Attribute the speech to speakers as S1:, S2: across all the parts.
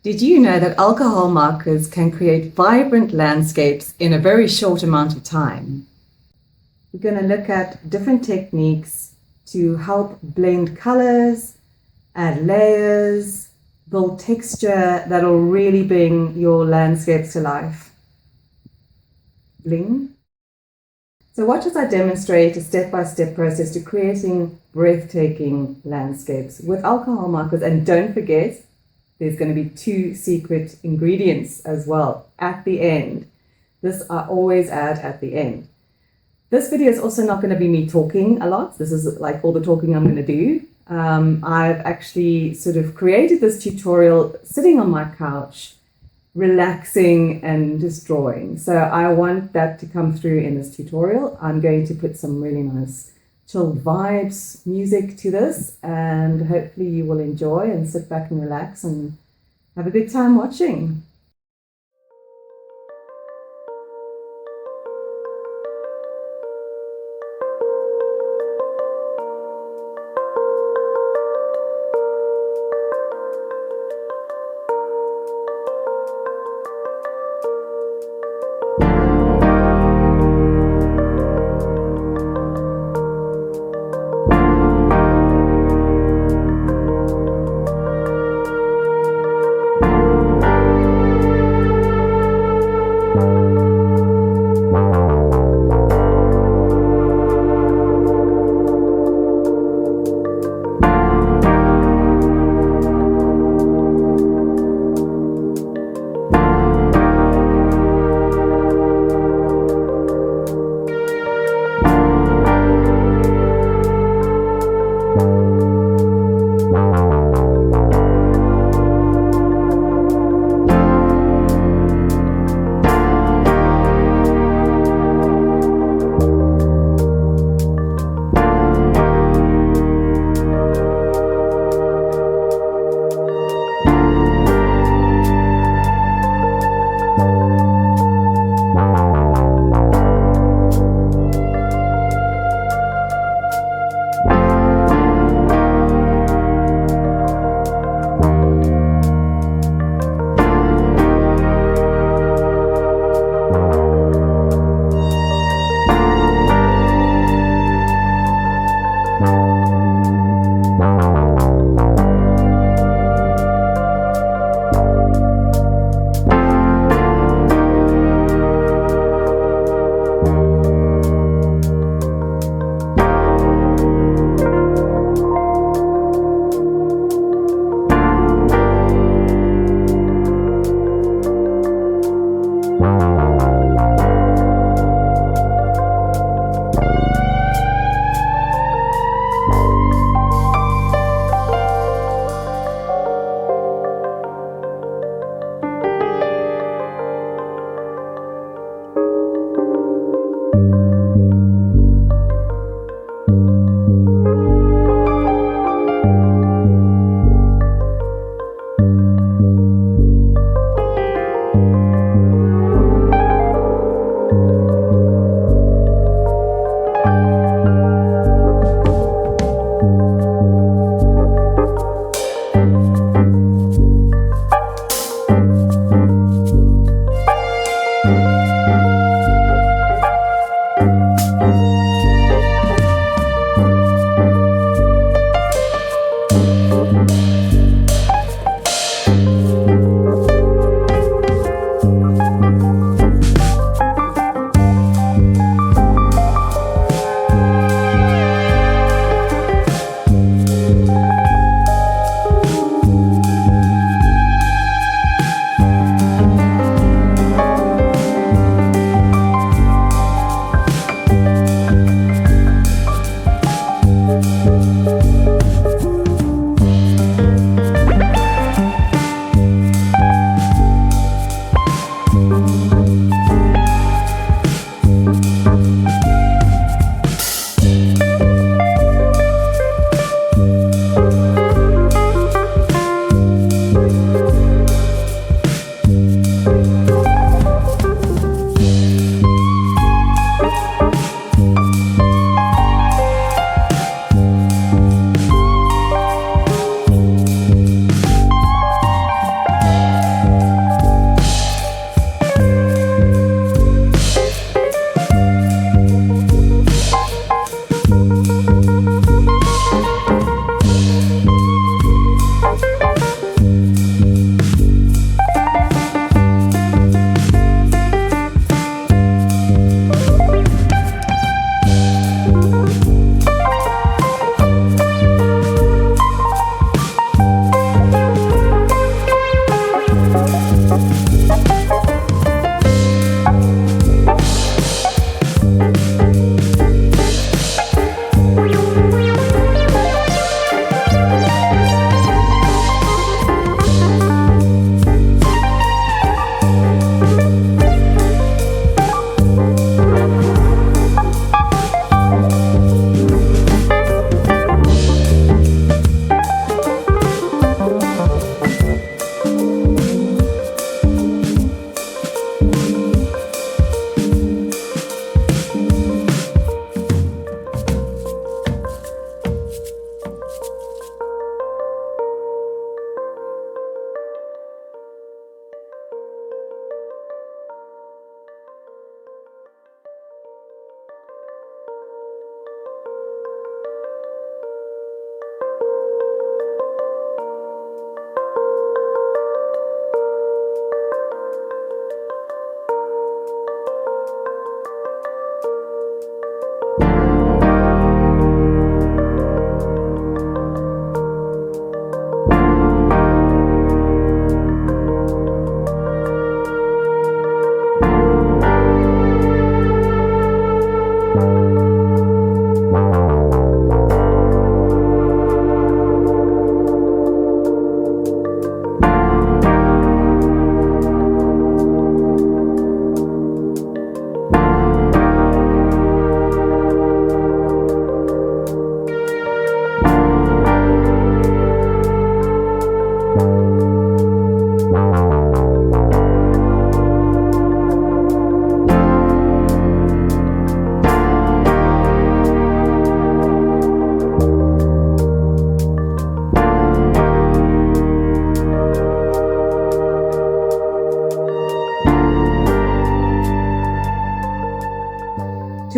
S1: Did you know that alcohol markers can create vibrant landscapes in a very short amount of time? We're going to look at different techniques to help blend colors, add layers, build texture that'll really bring your landscapes to life. Bling. So watch as I demonstrate a step-by-step process to creating breathtaking landscapes with alcohol markers. And don't forget, there's going to be 2 secret ingredients as well at the end. This I always add at the end. This video is also not going to be me talking a lot. This is like all the talking I'm going to do. I've actually sort of created this tutorial sitting on my couch, relaxing and just drawing. So I want that to come through in this tutorial. I'm going to put some really nice chilled vibes, music to this, and hopefully you will enjoy and sit back and relax and have a good time watching.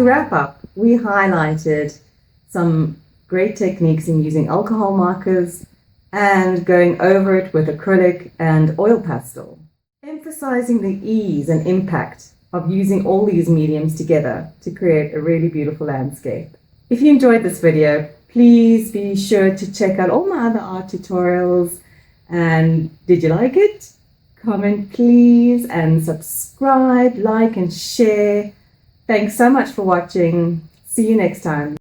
S1: wrap up, we highlighted some great techniques in using alcohol markers and going over it with acrylic and oil pastel, emphasizing the ease and impact of using all these mediums together to create a really beautiful landscape. If you enjoyed this video, please be sure to check out all my other art tutorials. And did you like it? Comment please, and subscribe, like and share. Thanks so much for watching. See you next time.